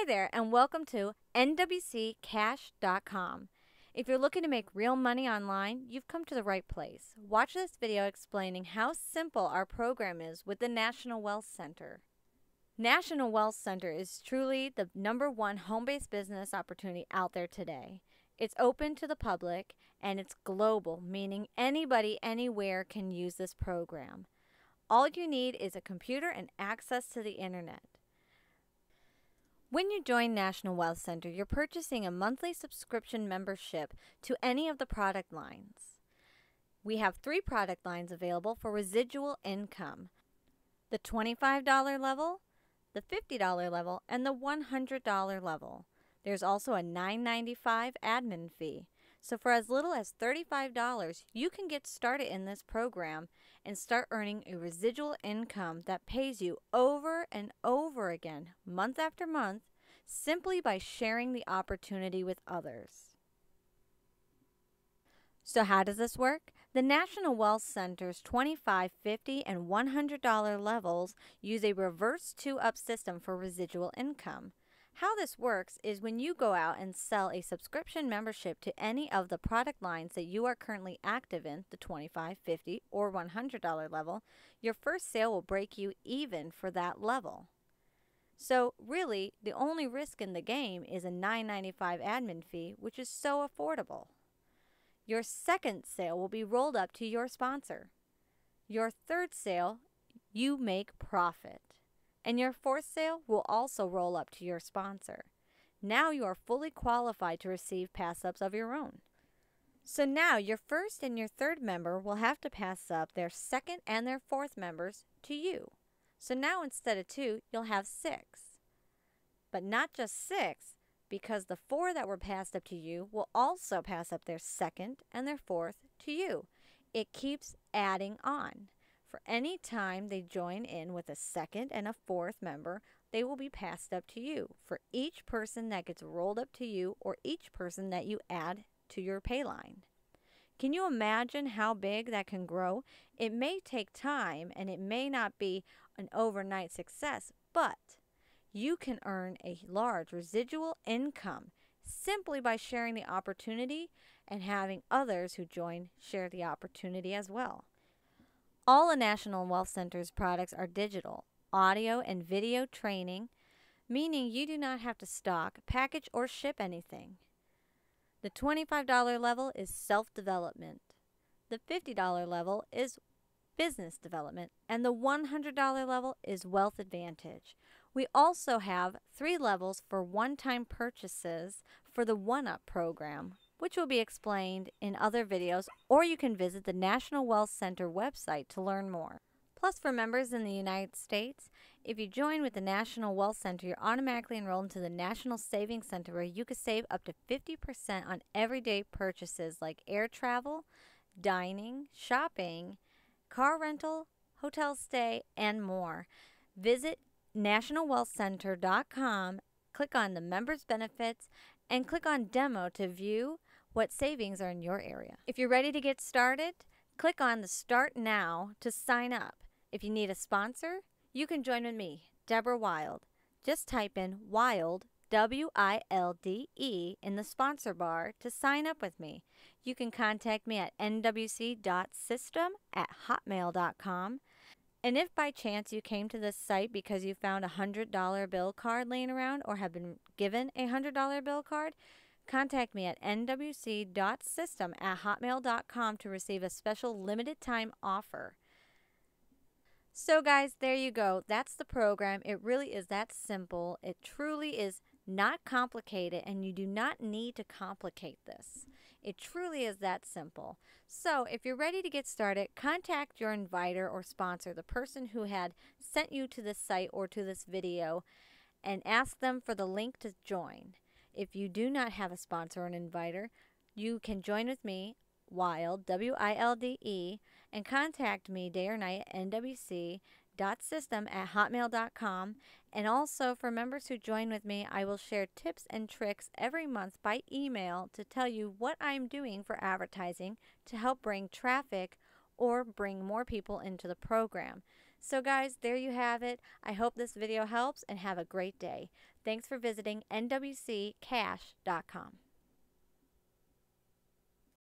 Hi there, and welcome to nwccash.com. If you're looking to make real money online, you've come to the right place. Watch this video explaining how simple our program is with the National Wealth Center. National Wealth Center is truly the #1 home-based business opportunity out there today. It's open to the public and it's global, meaning anybody anywhere can use this program. All you need is a computer and access to the internet. When you join National Wealth Center, you're purchasing a monthly subscription membership to any of the product lines. We have 3 product lines available for residual income: the $25 level, the $50 level, and the $100 level. There's also a $9.95 admin fee. So for as little as $35, you can get started in this program and start earning a residual income that pays you over and over again, month after month, simply by sharing the opportunity with others. So how does this work? The National Wealth Center's $25, $50, and $100 levels use a reverse 2-up system for residual income. How this works is when you go out and sell a subscription membership to any of the product lines that you are currently active in, the $25, $50, or $100 level, your first sale will break you even for that level. So really, the only risk in the game is a $9.95 admin fee, which is so affordable. Your second sale will be rolled up to your sponsor. Your third sale, you make profit. And your fourth sale will also roll up to your sponsor. Now you are fully qualified to receive pass-ups of your own. So now your first and your third member will have to pass up their second and their fourth members to you. So now instead of 2, you'll have 6. But not just 6, because the 4 that were passed up to you will also pass up their second and their fourth to you. It keeps adding on. For any time they join in with a second and a fourth member, they will be passed up to you for each person that gets rolled up to you or each person that you add to your pay line. Can you imagine how big that can grow? It may take time and it may not be an overnight success, but you can earn a large residual income simply by sharing the opportunity and having others who join share the opportunity as well. All the National Wealth Center's products are digital, audio and video training, meaning you do not have to stock, package, or ship anything. The $25 level is self-development. The $50 level is business development, and the $100 level is Wealth Advantage. We also have 3 levels for one-time purchases for the 1-Up program, which will be explained in other videos, or you can visit the National Wealth Center website to learn more. Plus, for members in the United States, if you join with the National Wealth Center, you're automatically enrolled into the National Savings Center, where you can save up to 50% on everyday purchases like air travel, dining, shopping, car rental, hotel stay, and more. Visit nationalwealthcenter.com, click on the Members Benefits, and click on Demo to view what savings are in your area. If you're ready to get started, click on the Start Now to sign up. If you need a sponsor, you can join with me, Deborah Wild. Just type in WILD, WILDE, in the sponsor bar to sign up with me. You can contact me at nwc.system@hotmail.com. And if by chance you came to this site because you found a $100 bill card laying around or have been given a $100 bill card, contact me at nwc.system@hotmail.com to receive a special limited time offer. So guys, there you go. That's the program. It really is that simple. It truly is not complicated, and you do not need to complicate this. It truly is that simple. So if you're ready to get started, contact your inviter or sponsor, the person who had sent you to this site or to this video, and ask them for the link to join. If you do not have a sponsor or an inviter, you can join with me, WILD, WILDE, and contact me day or night at nwc.system@hotmail.com. And also for members who join with me, I will share tips and tricks every month by email to tell you what I'm doing for advertising to help bring traffic or bring more people into the program. So guys, there you have it. I hope this video helps and have a great day. Thanks for visiting nwccash.com.